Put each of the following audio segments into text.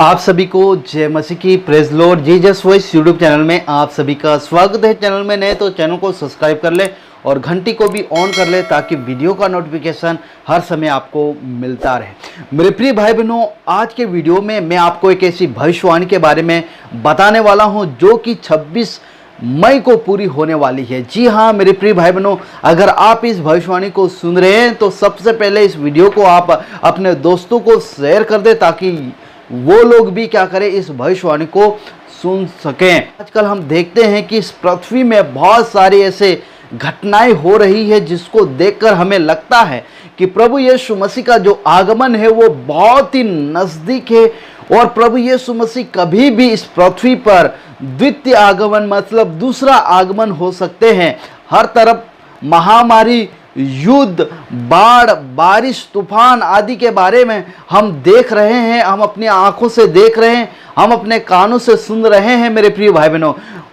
आप सभी को जय मसीह की, praise Lord, Jesus voice YouTube channel में आप सभी का स्वागत है। चैनल में नए तो चैनल को सब्सक्राइब कर ले और घंटी को भी ऑन कर ले ताकि वीडियो का नोटिफिकेशन हर समय आपको मिलता रहे। मेरे प्रिय भाई बहनों, आज के वीडियो में मैं आपको एक ऐसी भविष्यवाणी के बारे में बताने वाला हूं जो कि 26 मई को पूरी होने वाली है। जी हाँ मेरे प्रिय भाई बहनों, अगर आप इस भविष्यवाणी को सुन रहे हैं तो सबसे पहले इस वीडियो को आप अपने दोस्तों को शेयर कर दें ताकि वो लोग भी क्या करें, इस भविष्यवाणी को सुन सकें। आजकल हम देखते हैं कि इस पृथ्वी में बहुत सारी ऐसे घटनाएं हो रही है जिसको देखकर हमें लगता है कि प्रभु यीशु मसीह का जो आगमन है वो बहुत ही नज़दीक है और प्रभु यीशु मसीह कभी भी इस पृथ्वी पर द्वितीय आगमन मतलब दूसरा आगमन हो सकते हैं। हर तरफ महामारी, युद्ध, बाढ़, बारिश, तूफान आदि के बारे में हम देख रहे हैं, हम अपनी आंखों से देख रहे हैं, हम अपने कानों से सुन रहे हैं मेरे प्रिय भाई बहनों।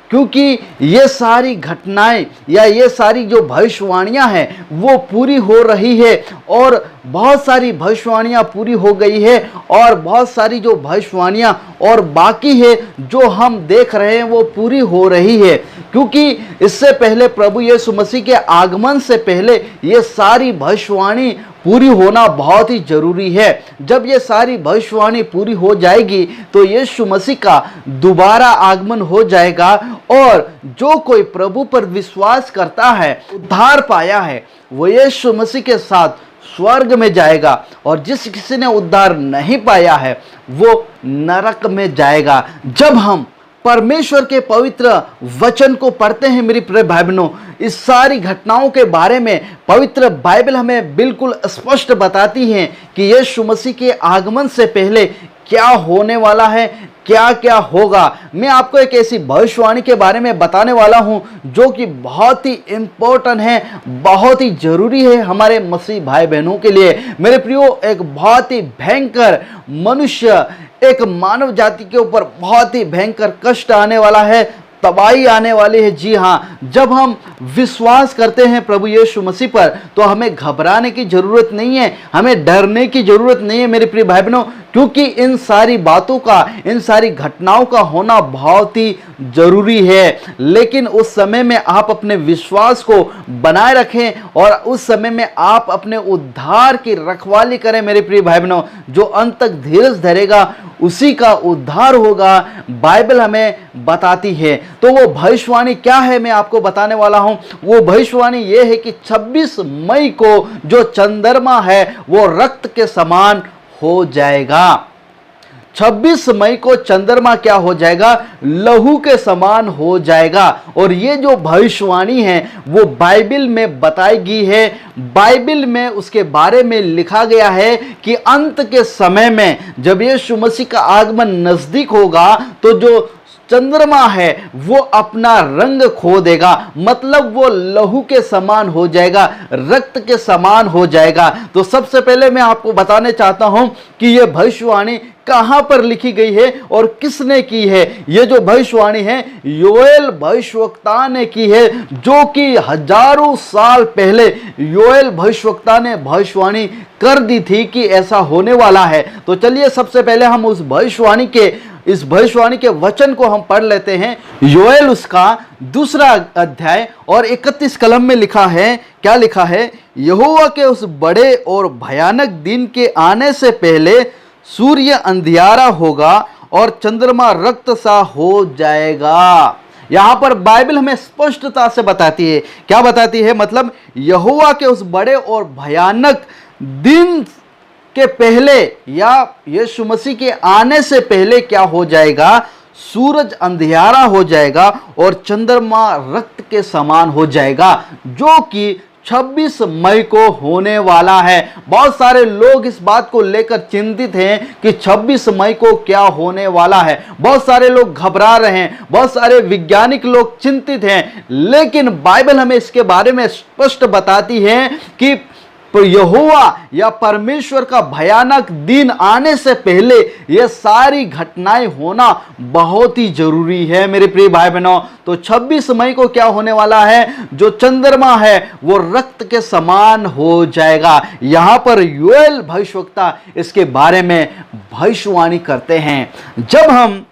क्योंकि ये सारी घटनाएं या ये सारी जो भविष्यवाणियां हैं वो पूरी हो रही है और बहुत सारी भविष्यवाणियां पूरी हो गई है और बहुत सारी जो भविष्यवाणियां और बाकी है जो हम देख रहे हैं वो पूरी हो रही है। क्योंकि इससे पहले प्रभु यीशु मसीह के आगमन से पहले ये सारी भविष्यवाणी पूरी होना बहुत ही जरूरी है। जब ये सारी भविष्यवाणी पूरी हो जाएगी तो यीशु मसीह का दोबारा आगमन हो जाएगा और जो कोई प्रभु पर विश्वास करता है, उद्धार पाया है, वो यीशु मसीह के साथ स्वर्ग में जाएगा और जिस किसी ने उद्धार नहीं पाया है वो नरक में जाएगा। जब हम परमेश्वर के पवित्र वचन को पढ़ते हैं मेरी प्रिय भाई बहनों, इस सारी घटनाओं के बारे में पवित्र बाइबल हमें बिल्कुल स्पष्ट बताती है कि यीशु मसीह के आगमन से पहले क्या होने वाला है, क्या क्या होगा। मैं आपको एक ऐसी भविष्यवाणी के बारे में बताने वाला हूं जो कि बहुत ही इम्पोर्टेंट है, बहुत ही जरूरी है हमारे मसीह भाई बहनों के लिए। मेरे प्रियो, एक बहुत ही भयंकर मनुष्य, एक मानव जाति के ऊपर बहुत ही भयंकर कष्ट आने वाला है, तबाही आने वाली है। जी हाँ, जब हम विश्वास करते हैं प्रभु यीशु मसीह पर तो हमें घबराने की जरूरत नहीं है, हमें डरने की जरूरत नहीं है मेरे प्रिय भाई बहनों, क्योंकि इन सारी बातों का, इन सारी घटनाओं का होना बहुत ही जरूरी है। लेकिन उस समय में आप अपने विश्वास को बनाए रखें और उस समय में आप अपने उद्धार की रखवाली करें मेरे प्रिय भाई बहनों। जो अंत तक धीरज धरेगा उसी का उद्धार होगा, बाइबल हमें बताती है। तो वो भविष्यवाणी क्या है मैं आपको बताने वाला हूं। वो भविष्यवाणी ये है कि 26 मई को जो चंद्रमा है वो रक्त के समान हो जाएगा। 26 मई को चंद्रमा क्या हो जाएगा? लहू के समान हो जाएगा। और ये जो भविष्यवाणी है वो बाइबल में बताई गई है। बाइबल में उसके बारे में लिखा गया है कि अंत के समय में जब यीशु मसीह का आगमन नजदीक होगा तो जो चंद्रमा है वो अपना रंग खो देगा, मतलब वो लहू के समान हो जाएगा, रक्त के समान हो जाएगा। तो सबसे पहले मैं आपको बताने चाहता हूं कि ये भविष्यवाणी कहां पर लिखी गई है और किसने की है। ये जो भविष्यवाणी है योएल भविष्यवक्ता ने की है, जो कि हजारों साल पहले योएल भविष्यवक्ता ने भविष्यवाणी कर दी थी कि ऐसा होने वाला है। तो चलिए सबसे पहले हम इस भविष्यवाणी के वचन को हम पढ़ लेते हैं। योएल उसका 2 अध्याय और 31 कलम में लिखा है, क्या लिखा है? यहोवा के उस बड़े और भयानक दिन के आने से पहले सूर्य अंधियारा होगा और चंद्रमा रक्त सा हो जाएगा। यहां पर बाइबल हमें स्पष्टता से बताती है। क्या बताती है? मतलब यहोवा के उस बड़े और भयानक दिन के पहले या यीशु मसीह के आने से पहले क्या हो जाएगा? सूरज अंधियारा हो जाएगा और चंद्रमा रक्त के समान हो जाएगा, जो कि 26 मई को होने वाला है। बहुत सारे लोग इस बात को लेकर चिंतित हैं कि 26 मई को क्या होने वाला है। बहुत सारे लोग घबरा रहे हैं, बहुत सारे वैज्ञानिक लोग चिंतित हैं, लेकिन बाइबल हमें इसके बारे में स्पष्ट बताती है कि पर यहोवा या परमेश्वर का भयानक दिन आने से पहले ये सारी घटनाएं होना बहुत ही जरूरी है मेरे प्रिय भाई बहनों। तो 26 मई को क्या होने वाला है, जो चंद्रमा है वो रक्त के समान हो जाएगा। यहां पर योएल भविष्यवक्ता इसके बारे में भविष्यवाणी करते हैं। जब हम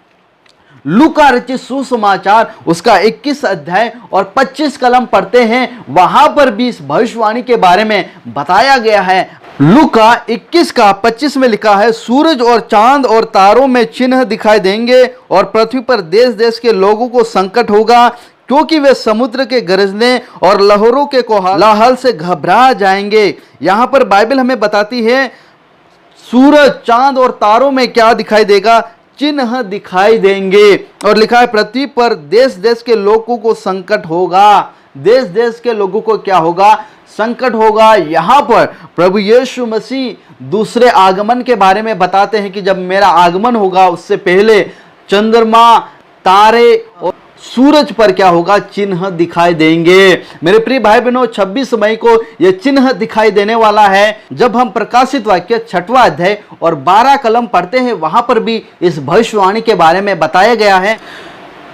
लूका रचित सुसमाचार उसका 21 अध्याय और 25 कलम पढ़ते हैं, वहां पर भी इस भविष्यवाणी के बारे में बताया गया है। लूका 21 का 25 में लिखा है, सूरज और चांद और तारों में चिन्ह दिखाई देंगे और पृथ्वी पर देश देश के लोगों को संकट होगा, क्योंकि वे समुद्र के गरजने और लहरों के कोलाहल से घबरा जाएंगे। यहां पर बाइबल हमें बताती है सूरज, चांद और तारों में क्या दिखाई देगा, चिन्ह दिखाई देंगे। और लिखा है पृथ्वी पर देश देश के लोगों को संकट होगा। देश देश के लोगों को क्या होगा, संकट होगा। यहां पर प्रभु यीशु मसीह दूसरे आगमन के बारे में बताते हैं कि जब मेरा आगमन होगा उससे पहले चंद्रमा, तारे और सूरज पर क्या होगा, चिन्ह दिखाई देंगे। मेरे प्रिय भाई बहनों, 26 मई को यह चिन्ह दिखाई देने वाला है। जब हम प्रकाशित वाक्य 6वां अध्याय और 12 कलम पढ़ते हैं, वहां पर भी इस भविष्यवाणी के बारे में बताया गया है।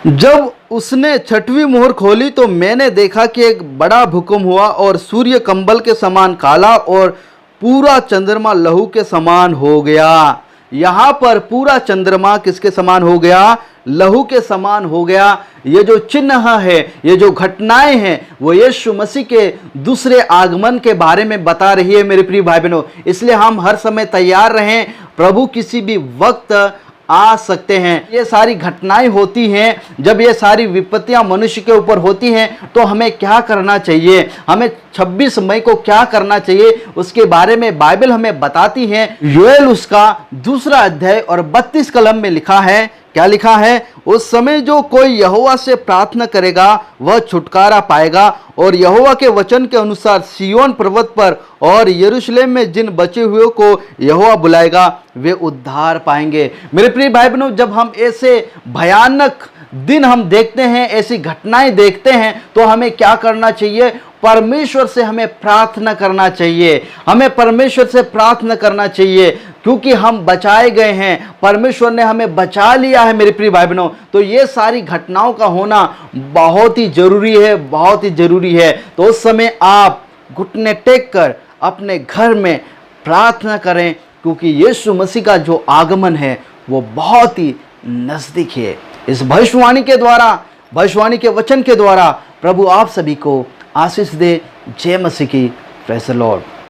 जब उसने 6वीं मोहर खोली तो मैंने देखा कि एक बड़ा भूकंप हुआ और सूर्य कंबल के समान काला और पूरा चंद्रमा लहू के समान हो गया। यहां पर पूरा चंद्रमा किसके समान हो गया, लहू के समान हो गया। ये जो चिन्ह है, ये जो घटनाएं हैं, वो यीशु मसीह के दूसरे आगमन के बारे में बता रही है मेरे प्रिय भाई बहनों। इसलिए हम हर समय तैयार रहें, प्रभु किसी भी वक्त आ सकते हैं। ये सारी घटनाएं होती हैं, जब ये सारी विपत्तियां मनुष्य के ऊपर होती हैं तो हमें क्या करना चाहिए, हमें 26 मई को क्या करना चाहिए, उसके बारे में बाइबल हमें बताती है। योएल उसका 2 अध्याय और 32 कलम में लिखा है, क्या लिखा है, उस समय जो कोई यहोवा से प्रार्थना करेगा वह छुटकारा पाएगा और यहोवा के वचन के अनुसार सिय्योन पर्वत पर और यरूशलेम में जिन बचे हुए को यहोवा बुलाएगा वे उद्धार पाएंगे। मेरे प्रिय भाई बहनों, जब हम ऐसे भयानक दिन हम देखते हैं, ऐसी घटनाएं देखते हैं, तो हमें क्या करना चाहिए, परमेश्वर से हमें प्रार्थना करना चाहिए। हमें परमेश्वर से प्रार्थना करना चाहिए, क्योंकि हम बचाए गए हैं, परमेश्वर ने हमें बचा लिया है मेरे प्रिय भाई बहनों। तो ये सारी घटनाओं का होना बहुत ही जरूरी है, बहुत ही जरूरी है। तो उस समय आप घुटने टेक कर अपने घर में प्रार्थना करें, क्योंकि यीशु मसीह का जो आगमन है वो बहुत ही नजदीक है। इस भविष्यवाणी के द्वारा, भविष्यवाणी के वचन के द्वारा प्रभु आप सभी को आशीष दे। जय मसीह की। Praise the Lord.